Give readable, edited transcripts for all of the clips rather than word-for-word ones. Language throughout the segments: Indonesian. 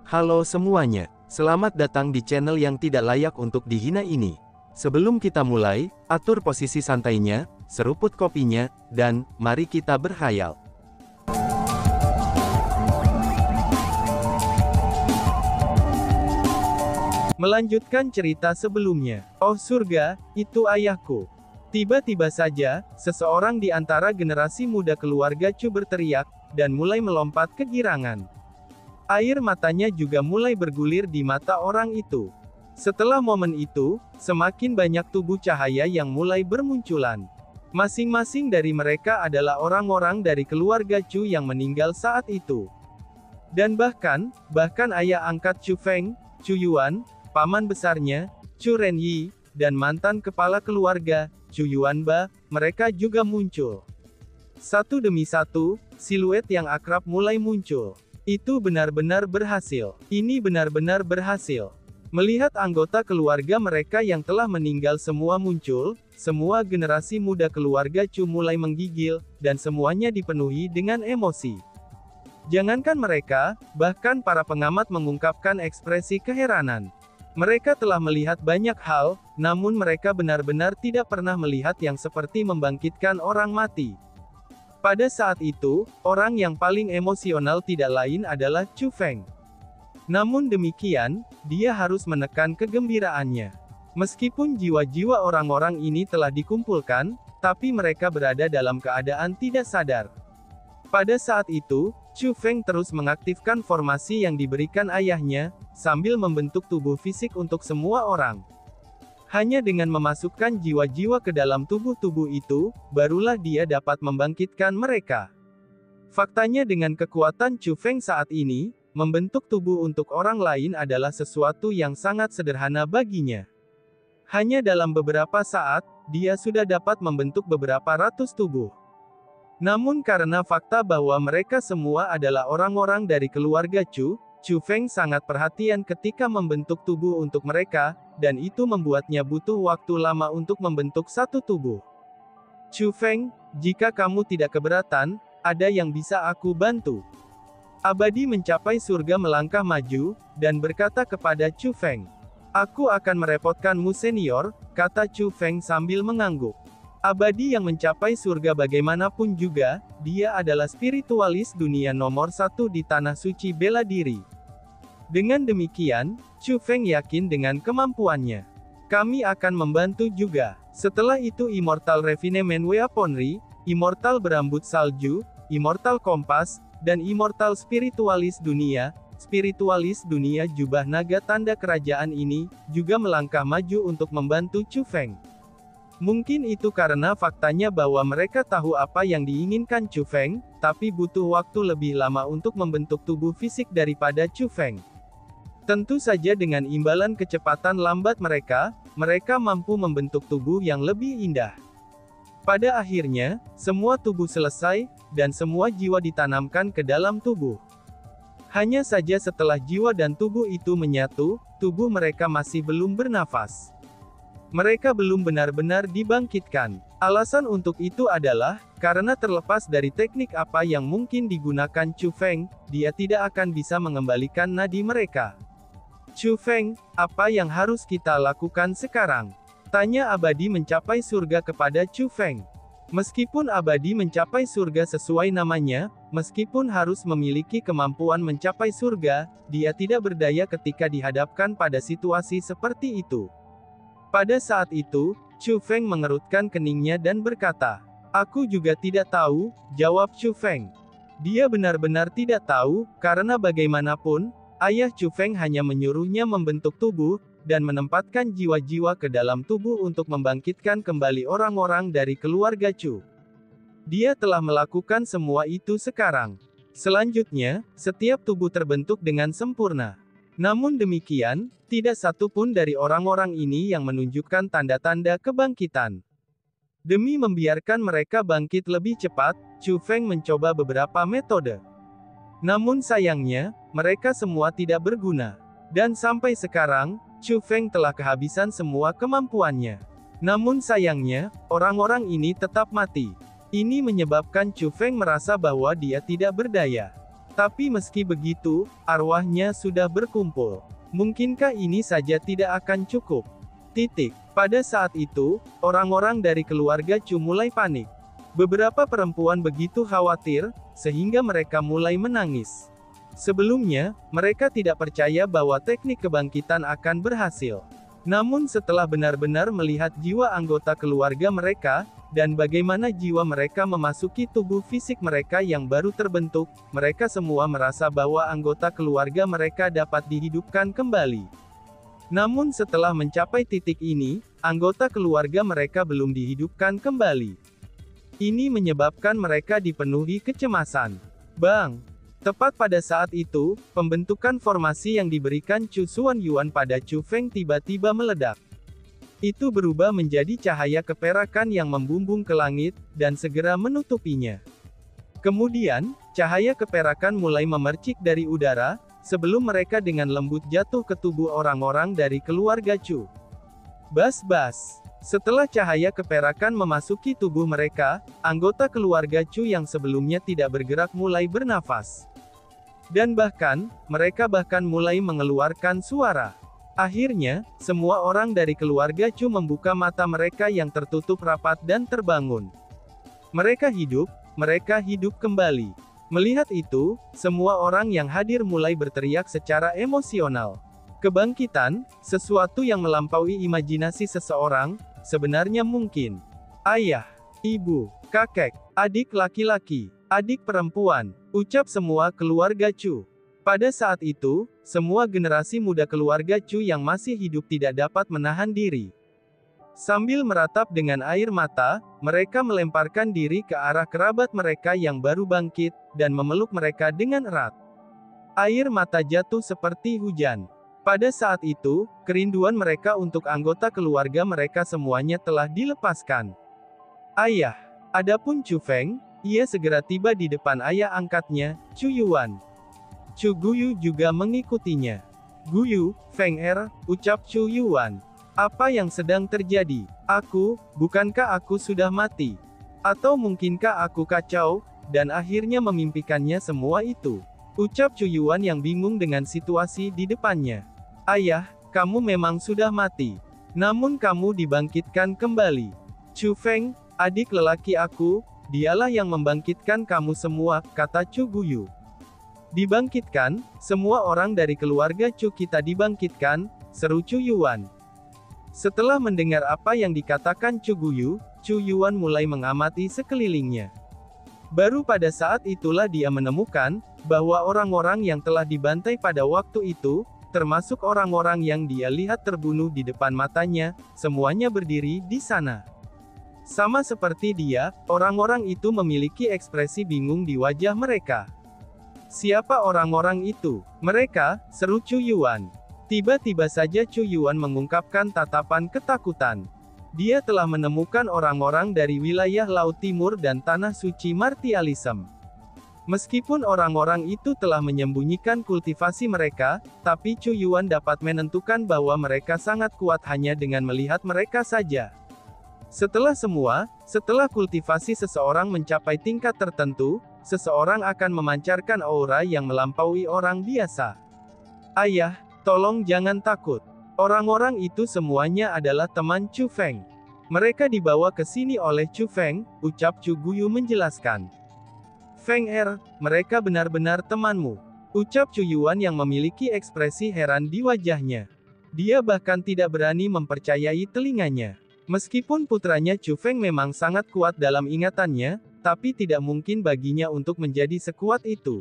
Halo semuanya, selamat datang di channel yang tidak layak untuk dihina ini. Sebelum kita mulai, atur posisi santainya, seruput kopinya, dan mari kita berkhayal. Melanjutkan cerita sebelumnya. Oh surga, itu ayahku. Tiba-tiba saja, seseorang di antara generasi muda keluarga Chu berteriak, dan mulai melompat kegirangan. Air matanya juga mulai bergulir di mata orang itu. Setelah momen itu, semakin banyak tubuh cahaya yang mulai bermunculan. Masing-masing dari mereka adalah orang-orang dari keluarga Chu yang meninggal saat itu. Dan bahkan ayah angkat Chu Feng, Chu Yuan, paman besarnya, Chu Renyi, dan mantan kepala keluarga, Chu Yuanba, mereka juga muncul. Satu demi satu, siluet yang akrab mulai muncul. Itu benar-benar berhasil. Ini benar-benar berhasil. Melihat anggota keluarga mereka yang telah meninggal semua muncul, semua generasi muda keluarga Chu mulai menggigil, dan semuanya dipenuhi dengan emosi. Jangankan mereka, bahkan para pengamat mengungkapkan ekspresi keheranan. Mereka telah melihat banyak hal, namun mereka benar-benar tidak pernah melihat yang seperti membangkitkan orang mati. Pada saat itu, orang yang paling emosional tidak lain adalah Chu Feng. Namun demikian, dia harus menekan kegembiraannya. Meskipun jiwa-jiwa orang-orang ini telah dikumpulkan, tapi mereka berada dalam keadaan tidak sadar. Pada saat itu, Chu Feng terus mengaktifkan formasi yang diberikan ayahnya, sambil membentuk tubuh fisik untuk semua orang. Hanya dengan memasukkan jiwa-jiwa ke dalam tubuh-tubuh itu, barulah dia dapat membangkitkan mereka. Faktanya dengan kekuatan Chu Feng saat ini, membentuk tubuh untuk orang lain adalah sesuatu yang sangat sederhana baginya. Hanya dalam beberapa saat, dia sudah dapat membentuk beberapa ratus tubuh. Namun karena fakta bahwa mereka semua adalah orang-orang dari keluarga Chu Feng sangat perhatian ketika membentuk tubuh untuk mereka, dan itu membuatnya butuh waktu lama untuk membentuk satu tubuh. Chu Feng, jika kamu tidak keberatan, ada yang bisa aku bantu. Abadi mencapai surga melangkah maju, dan berkata kepada Chu Feng. Aku akan merepotkanmu senior, kata Chu Feng sambil mengangguk. Abadi yang mencapai surga bagaimanapun juga, dia adalah spiritualis dunia nomor satu di tanah suci bela diri. Dengan demikian, Chu Feng yakin dengan kemampuannya. Kami akan membantu juga. Setelah itu Immortal Refinement Weaponry, Immortal Berambut Salju, Immortal Kompas, dan Immortal Spiritualis Dunia Jubah Naga tanda kerajaan ini, juga melangkah maju untuk membantu Chu Feng. Mungkin itu karena faktanya bahwa mereka tahu apa yang diinginkan Chu Feng, tapi butuh waktu lebih lama untuk membentuk tubuh fisik daripada Chu Feng. Tentu saja dengan imbalan kecepatan lambat mereka mampu membentuk tubuh yang lebih indah. Pada akhirnya, semua tubuh selesai, dan semua jiwa ditanamkan ke dalam tubuh. Hanya saja setelah jiwa dan tubuh itu menyatu, tubuh mereka masih belum bernafas. Mereka belum benar-benar dibangkitkan. Alasan untuk itu adalah, karena terlepas dari teknik apa yang mungkin digunakan Chu Feng, dia tidak akan bisa mengembalikan nadi mereka. Chu Feng, apa yang harus kita lakukan sekarang? Tanya Abadi mencapai surga kepada Chu Feng. Meskipun Abadi mencapai surga sesuai namanya, meskipun harus memiliki kemampuan mencapai surga, dia tidak berdaya ketika dihadapkan pada situasi seperti itu. Pada saat itu, Chu Feng mengerutkan keningnya dan berkata, "Aku juga tidak tahu," jawab Chu Feng. Dia benar-benar tidak tahu, karena bagaimanapun, ayah Chu Feng hanya menyuruhnya membentuk tubuh, dan menempatkan jiwa-jiwa ke dalam tubuh untuk membangkitkan kembali orang-orang dari keluarga Chu. Dia telah melakukan semua itu sekarang. Selanjutnya, setiap tubuh terbentuk dengan sempurna. Namun demikian, tidak satu pun dari orang-orang ini yang menunjukkan tanda-tanda kebangkitan. Demi membiarkan mereka bangkit lebih cepat, Chu Feng mencoba beberapa metode. Namun sayangnya, mereka semua tidak berguna. Dan sampai sekarang, Chu Feng telah kehabisan semua kemampuannya. Namun sayangnya, orang-orang ini tetap mati. Ini menyebabkan Chu Feng merasa bahwa dia tidak berdaya. Tapi meski begitu, arwahnya sudah berkumpul. Mungkinkah ini saja tidak akan cukup? Pada saat itu, orang-orang dari keluarga Chu mulai panik. Beberapa perempuan begitu khawatir, sehingga mereka mulai menangis. Sebelumnya, mereka tidak percaya bahwa teknik kebangkitan akan berhasil. Namun setelah benar-benar melihat jiwa anggota keluarga mereka, dan bagaimana jiwa mereka memasuki tubuh fisik mereka yang baru terbentuk, mereka semua merasa bahwa anggota keluarga mereka dapat dihidupkan kembali. Namun setelah mencapai titik ini, anggota keluarga mereka belum dihidupkan kembali. Ini menyebabkan mereka dipenuhi kecemasan. Bang! Tepat pada saat itu, pembentukan formasi yang diberikan Chu Xuanyuan pada Chu Feng tiba-tiba meledak. Itu berubah menjadi cahaya keperakan yang membumbung ke langit, dan segera menutupinya. Kemudian, cahaya keperakan mulai memercik dari udara, sebelum mereka dengan lembut jatuh ke tubuh orang-orang dari keluarga Chu. Bas-bas. Setelah cahaya keperakan memasuki tubuh mereka, anggota keluarga Chu yang sebelumnya tidak bergerak mulai bernafas. Dan bahkan, mereka mulai mengeluarkan suara. Akhirnya, semua orang dari keluarga Chu membuka mata mereka yang tertutup rapat dan terbangun. Mereka hidup kembali. Melihat itu, semua orang yang hadir mulai berteriak secara emosional. Kebangkitan, sesuatu yang melampaui imajinasi seseorang, sebenarnya mungkin. Ayah, ibu, kakek, adik laki-laki, adik perempuan, ucap semua keluarga Chu. Pada saat itu, semua generasi muda keluarga Chu yang masih hidup tidak dapat menahan diri. Sambil meratap dengan air mata, mereka melemparkan diri ke arah kerabat mereka yang baru bangkit, dan memeluk mereka dengan erat. Air mata jatuh seperti hujan. Pada saat itu, kerinduan mereka untuk anggota keluarga mereka semuanya telah dilepaskan. Ayah. Adapun Chu Feng, ia segera tiba di depan ayah angkatnya, Chu Yuan. Chu Guyu juga mengikutinya. Guyu, Feng ucap Chu Yuan. Apa yang sedang terjadi? Bukankah aku sudah mati? Atau mungkinkah aku kacau, dan akhirnya memimpikannya semua itu? Ucap Chu Yuan yang bingung dengan situasi di depannya. Ayah, kamu memang sudah mati. Namun kamu dibangkitkan kembali. Chu Feng, adik lelaki aku, dialah yang membangkitkan kamu semua, kata Chu Guyu. Dibangkitkan, semua orang dari keluarga Chu kita dibangkitkan, seru Chu Yuan. Setelah mendengar apa yang dikatakan Chu Guyu, Chu Yuan mulai mengamati sekelilingnya. Baru pada saat itulah dia menemukan, bahwa orang-orang yang telah dibantai pada waktu itu, termasuk orang-orang yang dia lihat terbunuh di depan matanya, semuanya berdiri di sana. Sama seperti dia, orang-orang itu memiliki ekspresi bingung di wajah mereka. Siapa orang-orang itu? Mereka, seru Chu Yuan. Tiba-tiba saja Chu Yuan mengungkapkan tatapan ketakutan. Dia telah menemukan orang-orang dari wilayah Laut Timur dan Tanah Suci Martialism. Meskipun orang-orang itu telah menyembunyikan kultivasi mereka, tapi Chu Yuan dapat menentukan bahwa mereka sangat kuat hanya dengan melihat mereka saja. Setelah kultivasi seseorang mencapai tingkat tertentu, seseorang akan memancarkan aura yang melampaui orang biasa. Ayah, tolong jangan takut. Orang-orang itu semuanya adalah teman Chu Feng. Mereka dibawa ke sini oleh Chu Feng, ucap Chu Guyu menjelaskan. Feng mereka benar-benar temanmu. Ucap Chu Yuan yang memiliki ekspresi heran di wajahnya. Dia bahkan tidak berani mempercayai telinganya. Meskipun putranya Chu Feng memang sangat kuat dalam ingatannya, tapi tidak mungkin baginya untuk menjadi sekuat itu.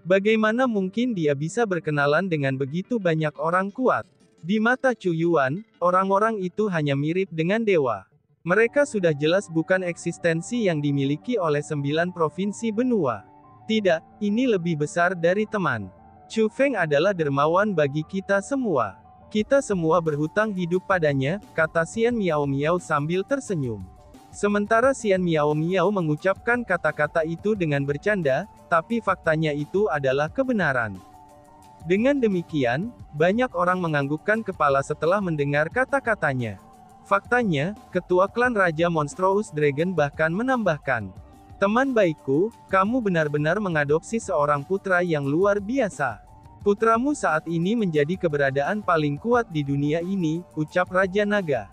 Bagaimana mungkin dia bisa berkenalan dengan begitu banyak orang kuat? Di mata Chu Yuan, orang-orang itu hanya mirip dengan dewa. Mereka sudah jelas bukan eksistensi yang dimiliki oleh 9 provinsi benua. Tidak, ini lebih besar dari teman. Chu Feng adalah dermawan bagi kita semua. Kita semua berhutang hidup padanya, kata Xian Miao Miao sambil tersenyum. Sementara Xian Miao Miao mengucapkan kata-kata itu dengan bercanda, tapi faktanya itu adalah kebenaran. Dengan demikian, banyak orang menganggukkan kepala setelah mendengar kata-katanya. Faktanya, ketua klan Raja Monstrous Dragon bahkan menambahkan, Teman baikku, kamu benar-benar mengadopsi seorang putra yang luar biasa. Putramu saat ini menjadi keberadaan paling kuat di dunia ini, ucap Raja Naga.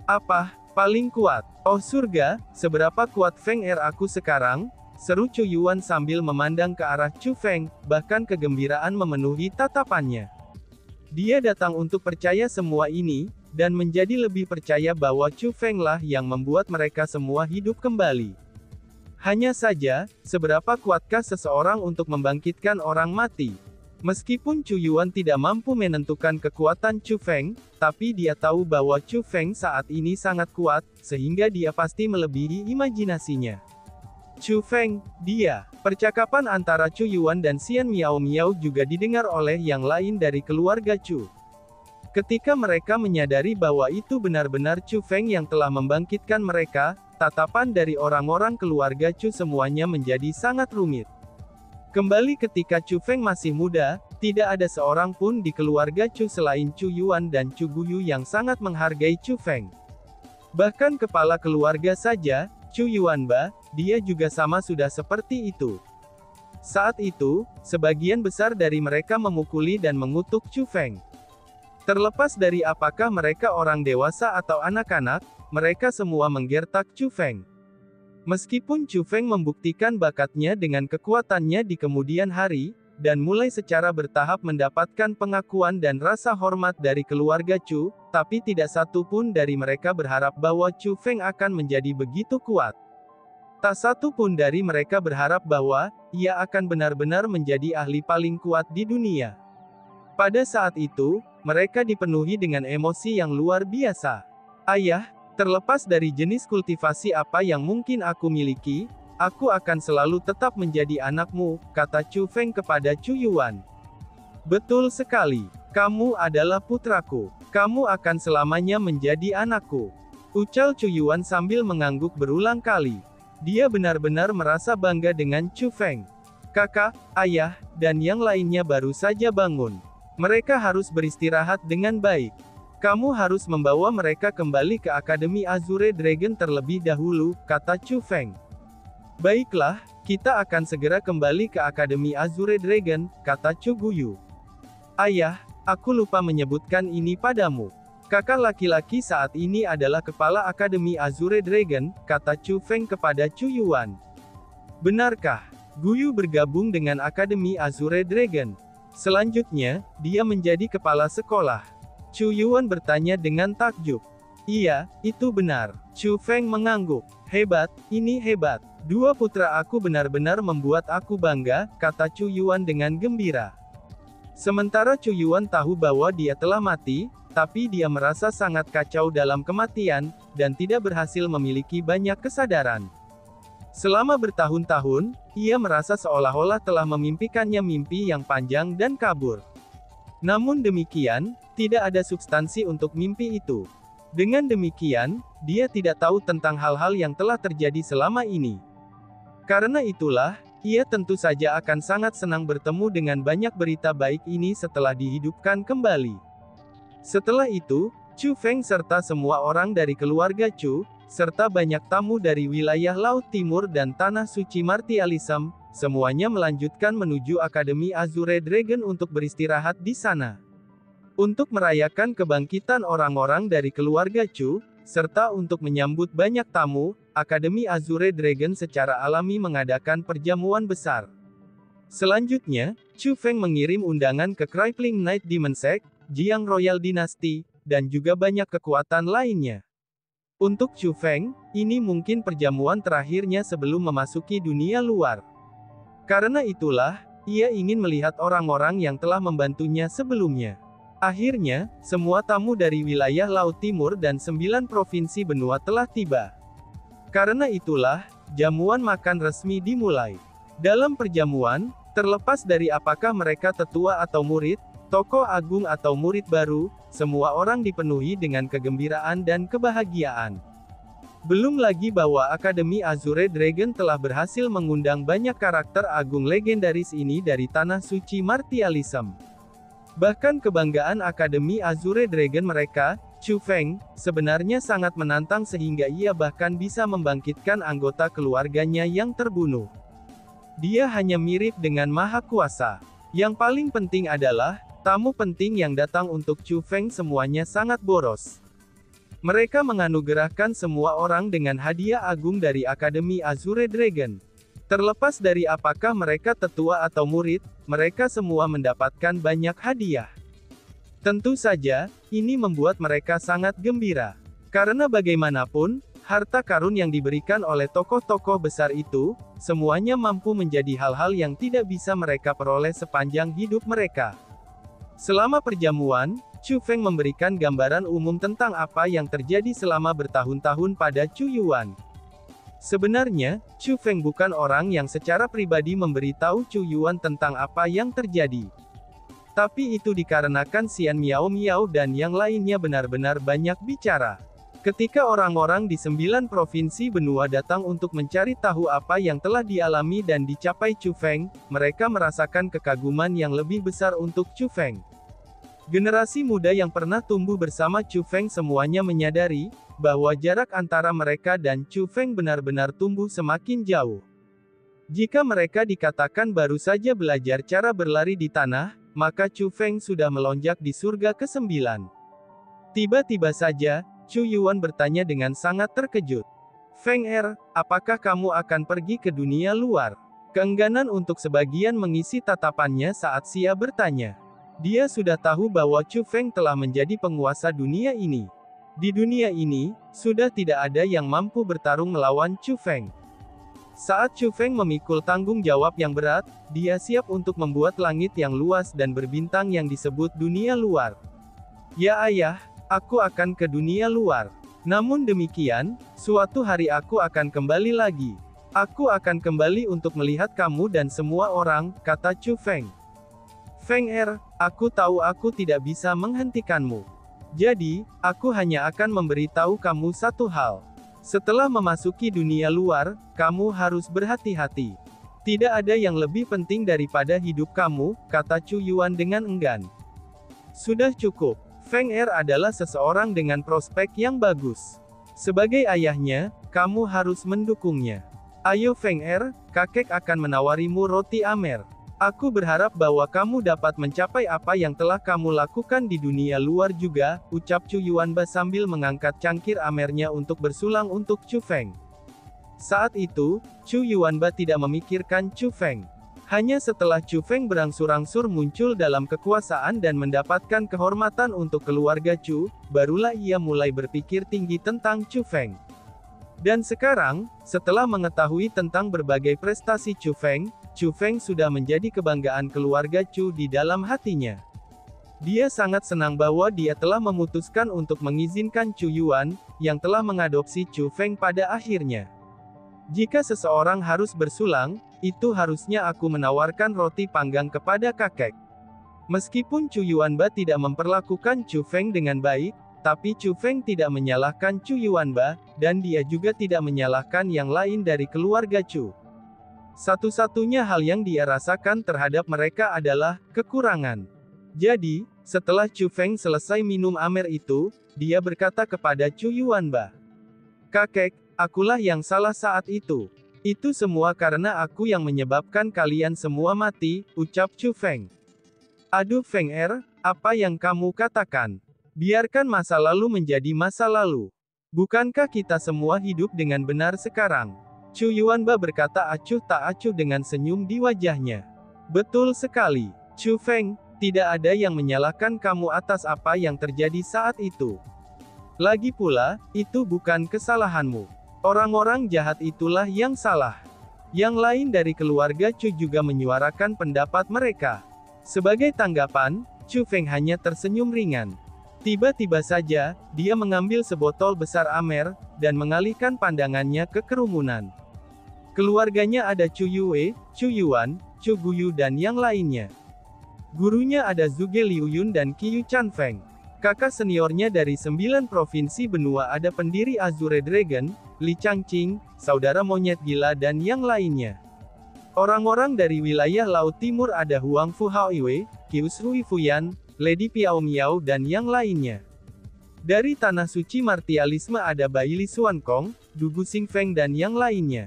Apa, paling kuat? Oh surga, seberapa kuat Feng Er aku sekarang? Seru Chu Yuan sambil memandang ke arah Chu Feng, bahkan kegembiraan memenuhi tatapannya. Dia datang untuk percaya semua ini, dan menjadi lebih percaya bahwa Chu Feng lah yang membuat mereka semua hidup kembali. Hanya saja, seberapa kuatkah seseorang untuk membangkitkan orang mati? Meskipun Chu Yuan tidak mampu menentukan kekuatan Chu Feng, tapi dia tahu bahwa Chu Feng saat ini sangat kuat, sehingga dia pasti melebihi imajinasinya. Chu Feng, dia. Percakapan antara Chu Yuan dan Xian Miao Miao juga didengar oleh yang lain dari keluarga Chu. Ketika mereka menyadari bahwa itu benar-benar Chu Feng yang telah membangkitkan mereka, tatapan dari orang-orang keluarga Chu semuanya menjadi sangat rumit. Kembali ketika Chu Feng masih muda, tidak ada seorang pun di keluarga Chu selain Chu Yuan dan Chu Guyu yang sangat menghargai Chu Feng. Bahkan kepala keluarga saja, Chu Yuanba, dia juga sama sudah seperti itu. Saat itu, sebagian besar dari mereka memukuli dan mengutuk Chu Feng. Terlepas dari apakah mereka orang dewasa atau anak-anak, mereka semua menggertak Chu Feng. Meskipun Chu Feng membuktikan bakatnya dengan kekuatannya di kemudian hari, dan mulai secara bertahap mendapatkan pengakuan dan rasa hormat dari keluarga Chu, tapi tidak satu pun dari mereka berharap bahwa Chu Feng akan menjadi begitu kuat. Tak satu pun dari mereka berharap bahwa ia akan benar-benar menjadi ahli paling kuat di dunia. Pada saat itu, mereka dipenuhi dengan emosi yang luar biasa. Ayah, terlepas dari jenis kultivasi apa yang mungkin aku miliki, aku akan selalu tetap menjadi anakmu, kata Chu Feng kepada Chu Yuan. Betul sekali. Kamu adalah putraku. Kamu akan selamanya menjadi anakku. Ucal Chu Yuan sambil mengangguk berulang kali. Dia benar-benar merasa bangga dengan Chu Feng. Kakak, ayah, dan yang lainnya baru saja bangun. Mereka harus beristirahat dengan baik. Kamu harus membawa mereka kembali ke Akademi Azure Dragon terlebih dahulu, kata Chu Feng. Baiklah, kita akan segera kembali ke Akademi Azure Dragon, kata Chu Guyu. Ayah, aku lupa menyebutkan ini padamu. Kakak laki-laki saat ini adalah kepala Akademi Azure Dragon, kata Chu Feng kepada Chu Yuan. Benarkah? Guyu bergabung dengan Akademi Azure Dragon. Selanjutnya, dia menjadi kepala sekolah. Chu Yuan bertanya dengan takjub. Iya, itu benar. Chu Feng mengangguk. Hebat, ini hebat. Dua putra aku benar-benar membuat aku bangga, kata Chu Yuan dengan gembira. Sementara Chu Yuan tahu bahwa dia telah mati, tapi dia merasa sangat kacau dalam kematian, dan tidak berhasil memiliki banyak kesadaran. Selama bertahun-tahun, ia merasa seolah-olah telah memimpikannya mimpi yang panjang dan kabur. Namun demikian, tidak ada substansi untuk mimpi itu. Dengan demikian, dia tidak tahu tentang hal-hal yang telah terjadi selama ini. Karena itulah, ia tentu saja akan sangat senang bertemu dengan banyak berita baik ini setelah dihidupkan kembali. Setelah itu, Chu Feng serta semua orang dari keluarga Chu, serta banyak tamu dari wilayah Laut Timur dan Tanah Suci Martialism, semuanya melanjutkan menuju Akademi Azure Dragon untuk beristirahat di sana. Untuk merayakan kebangkitan orang-orang dari keluarga Chu, serta untuk menyambut banyak tamu, Akademi Azure Dragon secara alami mengadakan perjamuan besar. Selanjutnya, Chu Feng mengirim undangan ke Crippling Night Demon Sect, Jiang Royal Dynasty, dan juga banyak kekuatan lainnya. Untuk Chu Feng, ini mungkin perjamuan terakhirnya sebelum memasuki dunia luar. Karena itulah, ia ingin melihat orang-orang yang telah membantunya sebelumnya. Akhirnya, semua tamu dari wilayah Laut Timur dan 9 provinsi benua telah tiba. Karena itulah, jamuan makan resmi dimulai. Dalam perjamuan, terlepas dari apakah mereka tetua atau murid, tokoh agung atau murid baru, semua orang dipenuhi dengan kegembiraan dan kebahagiaan. Belum lagi bahwa Akademi Azure Dragon telah berhasil mengundang banyak karakter agung legendaris ini dari Tanah Suci Martialism. Bahkan kebanggaan Akademi Azure Dragon mereka, Chu Feng sebenarnya sangat menantang sehingga ia bahkan bisa membangkitkan anggota keluarganya yang terbunuh. Dia hanya mirip dengan Maha Kuasa. Yang paling penting adalah, tamu penting yang datang untuk Chu Feng semuanya sangat boros. Mereka menganugerahkan semua orang dengan hadiah agung dari Akademi Azure Dragon. Terlepas dari apakah mereka tetua atau murid, mereka semua mendapatkan banyak hadiah. Tentu saja, ini membuat mereka sangat gembira. Karena bagaimanapun, harta karun yang diberikan oleh tokoh-tokoh besar itu, semuanya mampu menjadi hal-hal yang tidak bisa mereka peroleh sepanjang hidup mereka. Selama perjamuan, Chu Feng memberikan gambaran umum tentang apa yang terjadi selama bertahun-tahun pada Chu Yuan. Sebenarnya, Chu Feng bukan orang yang secara pribadi memberitahu Chu Yuan tentang apa yang terjadi. Tapi itu dikarenakan Xian Miao Miao dan yang lainnya benar-benar banyak bicara. Ketika orang-orang di 9 provinsi benua datang untuk mencari tahu apa yang telah dialami dan dicapai Chu Feng, mereka merasakan kekaguman yang lebih besar untuk Chu Feng. Generasi muda yang pernah tumbuh bersama Chu Feng semuanya menyadari, bahwa jarak antara mereka dan Chu Feng benar-benar tumbuh semakin jauh. Jika mereka dikatakan baru saja belajar cara berlari di tanah, maka Chu Feng sudah melonjak di surga ke-9. Tiba-tiba saja, Chu Yuan bertanya dengan sangat terkejut. Feng apakah kamu akan pergi ke dunia luar? Keengganan untuk sebagian mengisi tatapannya saat Xia bertanya. Dia sudah tahu bahwa Chu Feng telah menjadi penguasa dunia ini. Di dunia ini, sudah tidak ada yang mampu bertarung melawan Chu Feng. Saat Chu Feng memikul tanggung jawab yang berat, dia siap untuk membuat langit yang luas dan berbintang yang disebut dunia luar. Ya ayah, aku akan ke dunia luar. Namun demikian, suatu hari aku akan kembali lagi. Aku akan kembali untuk melihat kamu dan semua orang, kata Chu Feng. Feng aku tahu aku tidak bisa menghentikanmu. Jadi, aku hanya akan memberitahu kamu satu hal. Setelah memasuki dunia luar, kamu harus berhati-hati. Tidak ada yang lebih penting daripada hidup kamu, kata Chu Yuan dengan enggan. Sudah cukup. Feng adalah seseorang dengan prospek yang bagus. Sebagai ayahnya, kamu harus mendukungnya. Ayo Feng kakek akan menawarimu roti Amer. Aku berharap bahwa kamu dapat mencapai apa yang telah kamu lakukan di dunia luar juga, ucap Chu Yuanba sambil mengangkat cangkir amernya untuk bersulang untuk Chu Feng. Saat itu, Chu Yuanba tidak memikirkan Chu Feng. Hanya setelah Chu Feng berangsur-angsur muncul dalam kekuasaan dan mendapatkan kehormatan untuk keluarga Chu, barulah ia mulai berpikir tinggi tentang Chu Feng. Dan sekarang, setelah mengetahui tentang berbagai prestasi Chu Feng sudah menjadi kebanggaan keluarga Chu di dalam hatinya. Dia sangat senang bahwa dia telah memutuskan untuk mengizinkan Chu Yuan, yang telah mengadopsi Chu Feng pada akhirnya. Jika seseorang harus bersulang, itu harusnya aku menawarkan roti panggang kepada kakek. Meskipun Chu Yuanba tidak memperlakukan Chu Feng dengan baik, tapi Chu Feng tidak menyalahkan Chu Yuanba, dan dia juga tidak menyalahkan yang lain dari keluarga Chu. Satu-satunya hal yang dia rasakan terhadap mereka adalah kekurangan. Jadi, setelah Chu Feng selesai minum amer itu, dia berkata kepada Chu Yuanba, "Kakek, akulah yang salah saat itu. Itu semua karena aku yang menyebabkan kalian semua mati," ucap Chu Feng. "Aduh Feng apa yang kamu katakan? Biarkan masa lalu menjadi masa lalu. Bukankah kita semua hidup dengan benar sekarang?" Chu Yuanba berkata acuh tak acuh dengan senyum di wajahnya. "Betul sekali, Chu Feng, tidak ada yang menyalahkan kamu atas apa yang terjadi saat itu. Lagi pula, itu bukan kesalahanmu. Orang-orang jahat itulah yang salah." Yang lain dari keluarga Chu juga menyuarakan pendapat mereka. Sebagai tanggapan, Chu Feng hanya tersenyum ringan. Tiba-tiba saja, dia mengambil sebotol besar amer, dan mengalihkan pandangannya ke kerumunan. Keluarganya ada Chu Yue, Chu Yuan, Chu Guyu dan yang lainnya. Gurunya ada Zhuge Liuyun dan Qiyu Chanfeng. Kakak seniornya dari 9 provinsi benua ada pendiri Azure Dragon, Li Changqing, saudara monyet gila dan yang lainnya. Orang-orang dari wilayah Laut Timur ada Huang Fu Haoiwei, Qiu Shui Fuyan, Lady Piao Miao dan yang lainnya. Dari Tanah Suci Martialisme ada Baili Xuankong, Dugu Xingfeng dan yang lainnya.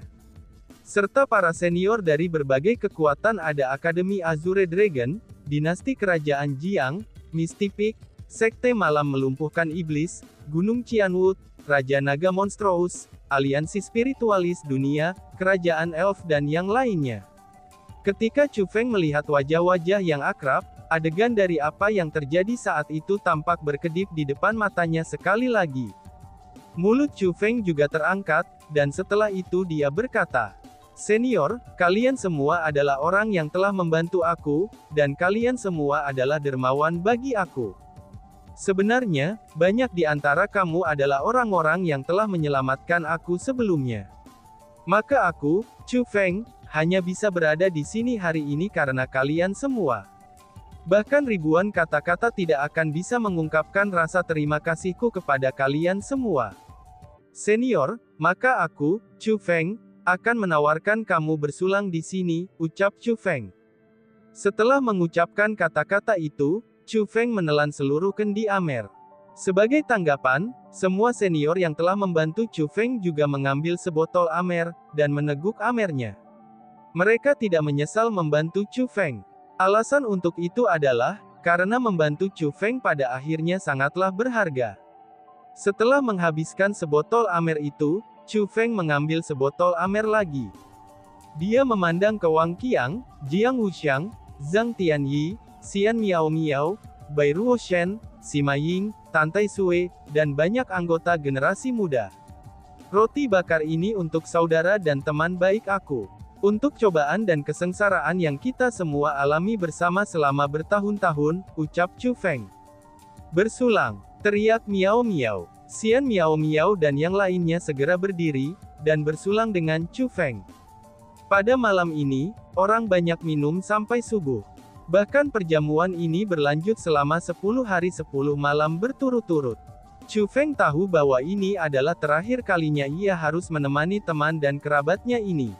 Serta para senior dari berbagai kekuatan ada Akademi Azure Dragon, Dinasti Kerajaan Jiang, Mystific, Sekte Malam Melumpuhkan Iblis, Gunung Qianwood, Raja Naga Monstrous, Aliansi Spiritualis Dunia, Kerajaan Elf dan yang lainnya. Ketika Chu Feng melihat wajah-wajah yang akrab, adegan dari apa yang terjadi saat itu tampak berkedip di depan matanya sekali lagi. Mulut Chu Feng juga terangkat, dan setelah itu dia berkata, "Senior, kalian semua adalah orang yang telah membantu aku, dan kalian semua adalah dermawan bagi aku. Sebenarnya, banyak di antara kamu adalah orang-orang yang telah menyelamatkan aku sebelumnya. Maka aku, Chu Feng, hanya bisa berada di sini hari ini karena kalian semua. Bahkan ribuan kata-kata tidak akan bisa mengungkapkan rasa terima kasihku kepada kalian semua. Senior, maka aku, Chu Feng, akan menawarkan kamu bersulang di sini," ucap Chu Feng. Setelah mengucapkan kata-kata itu, Chu Feng menelan seluruh kendi Amer. Sebagai tanggapan, semua senior yang telah membantu Chu Feng juga mengambil sebotol Amer, dan meneguk Amernya. Mereka tidak menyesal membantu Chu Feng. Alasan untuk itu adalah, karena membantu Chu Feng pada akhirnya sangatlah berharga. Setelah menghabiskan sebotol Amer itu, Chu Feng mengambil sebotol Amer lagi. Dia memandang ke Wang Qiang, Jiang Wuxiang, Zhang Tianyi, Xian Miao Miao, Bai Ruo Shen, Sima Ying, Tantai Sue, dan banyak anggota generasi muda. Roti bakar ini untuk saudara dan teman baik aku. Untuk cobaan dan kesengsaraan yang kita semua alami bersama selama bertahun-tahun, ucap Chu Feng. Bersulang, teriak Miao Miao. Xian Miao Miao dan yang lainnya segera berdiri, dan bersulang dengan Chu Feng. Pada malam ini, orang banyak minum sampai subuh. Bahkan perjamuan ini berlanjut selama 10 hari 10 malam berturut-turut. Chu Feng tahu bahwa ini adalah terakhir kalinya ia harus menemani teman dan kerabatnya ini.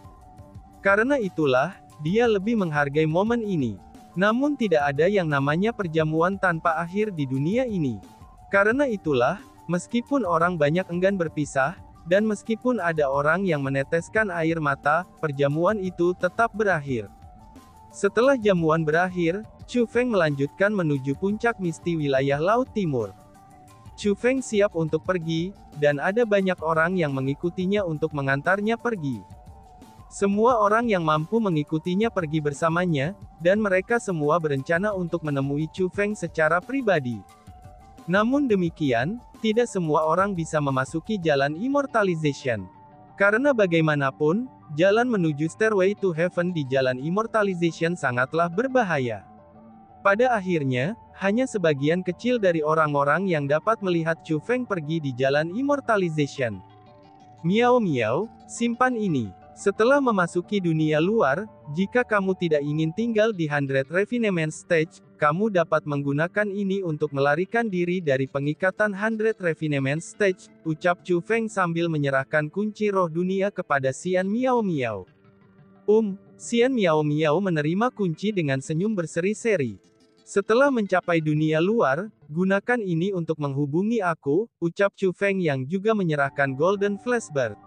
Karena itulah, dia lebih menghargai momen ini. Namun tidak ada yang namanya perjamuan tanpa akhir di dunia ini. Karena itulah, meskipun orang banyak enggan berpisah, dan meskipun ada orang yang meneteskan air mata, perjamuan itu tetap berakhir. Setelah jamuan berakhir, Chu Feng melanjutkan menuju puncak misti wilayah Laut Timur. Chu Feng siap untuk pergi, dan ada banyak orang yang mengikutinya untuk mengantarnya pergi. Semua orang yang mampu mengikutinya pergi bersamanya, dan mereka semua berencana untuk menemui Chu Feng secara pribadi. Namun demikian, tidak semua orang bisa memasuki jalan Immortalization. Karena bagaimanapun, jalan menuju Stairway to Heaven di jalan Immortalization sangatlah berbahaya. Pada akhirnya, hanya sebagian kecil dari orang-orang yang dapat melihat Chu Feng pergi di jalan Immortalization. Miao Miao, simpan ini. Setelah memasuki dunia luar, jika kamu tidak ingin tinggal di 100 Refinement Stage, kamu dapat menggunakan ini untuk melarikan diri dari pengikatan 100 Refinement Stage, ucap Chu Feng sambil menyerahkan kunci roh dunia kepada Xian Miao Miao. Xian Miao Miao menerima kunci dengan senyum berseri-seri. Setelah mencapai dunia luar, gunakan ini untuk menghubungi aku, ucap Chu Feng yang juga menyerahkan Golden Flashbird.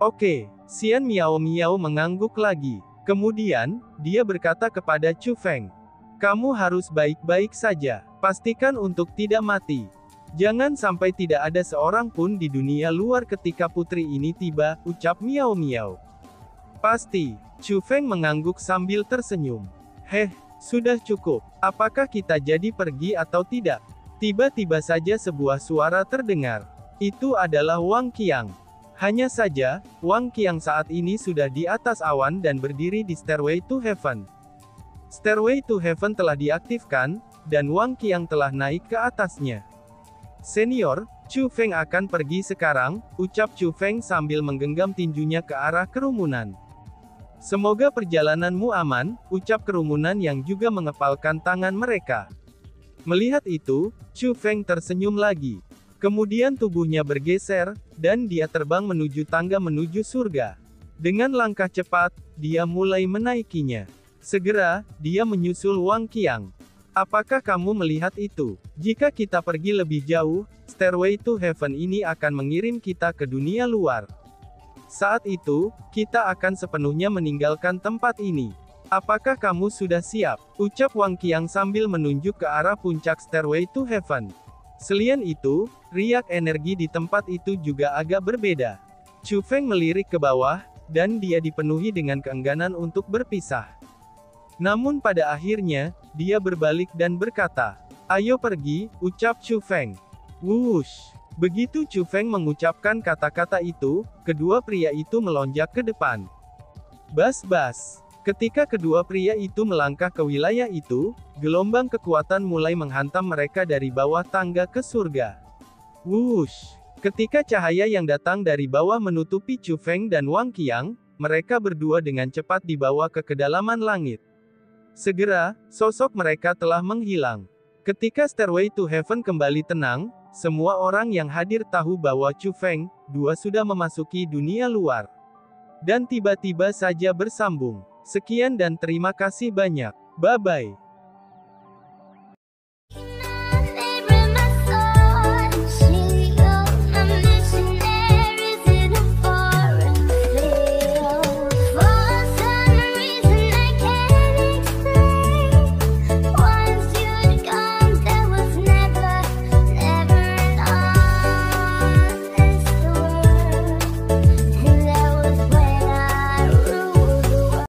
Oke, Xian Miao Miao mengangguk lagi. Kemudian, dia berkata kepada Chu Feng, "Kamu harus baik-baik saja. Pastikan untuk tidak mati. Jangan sampai tidak ada seorang pun di dunia luar ketika putri ini tiba," ucap Miao Miao. "Pasti." Chu Feng mengangguk sambil tersenyum. Sudah cukup. Apakah kita jadi pergi atau tidak?" Tiba-tiba saja sebuah suara terdengar. Itu adalah Wang Qiang. Hanya saja, Wang Qiang saat ini sudah di atas awan dan berdiri di Stairway to Heaven. Stairway to Heaven telah diaktifkan, dan Wang Qiang telah naik ke atasnya. "Senior, Chu Feng akan pergi sekarang," ucap Chu Feng sambil menggenggam tinjunya ke arah kerumunan. "Semoga perjalananmu aman," ucap kerumunan yang juga mengepalkan tangan mereka. Melihat itu, Chu Feng tersenyum lagi. Kemudian tubuhnya bergeser, dan dia terbang menuju tangga menuju surga. Dengan langkah cepat, dia mulai menaikinya. Segera, dia menyusul Wang Qiang. Apakah kamu melihat itu? Jika kita pergi lebih jauh, Stairway to Heaven ini akan mengirim kita ke dunia luar. Saat itu, kita akan sepenuhnya meninggalkan tempat ini. Apakah kamu sudah siap? Ucap Wang Qiang sambil menunjuk ke arah puncak Stairway to Heaven. Selain itu, riak energi di tempat itu juga agak berbeda. Chu Feng melirik ke bawah, dan dia dipenuhi dengan keengganan untuk berpisah. Namun pada akhirnya, dia berbalik dan berkata, "Ayo pergi," ucap Chu Feng. Wush! Begitu Chu Feng mengucapkan kata-kata itu, kedua pria itu melonjak ke depan. Bas-bas! Ketika kedua pria itu melangkah ke wilayah itu, gelombang kekuatan mulai menghantam mereka dari bawah tangga ke surga. Wush! Ketika cahaya yang datang dari bawah menutupi Chu Feng dan Wang Qiang, mereka berdua dengan cepat dibawa ke kedalaman langit. Segera, sosok mereka telah menghilang. Ketika Stairway to Heaven kembali tenang, semua orang yang hadir tahu bahwa Chu Feng, dua sudah memasuki dunia luar. Dan tiba-tiba saja bersambung. Sekian dan terima kasih banyak. Bye-bye.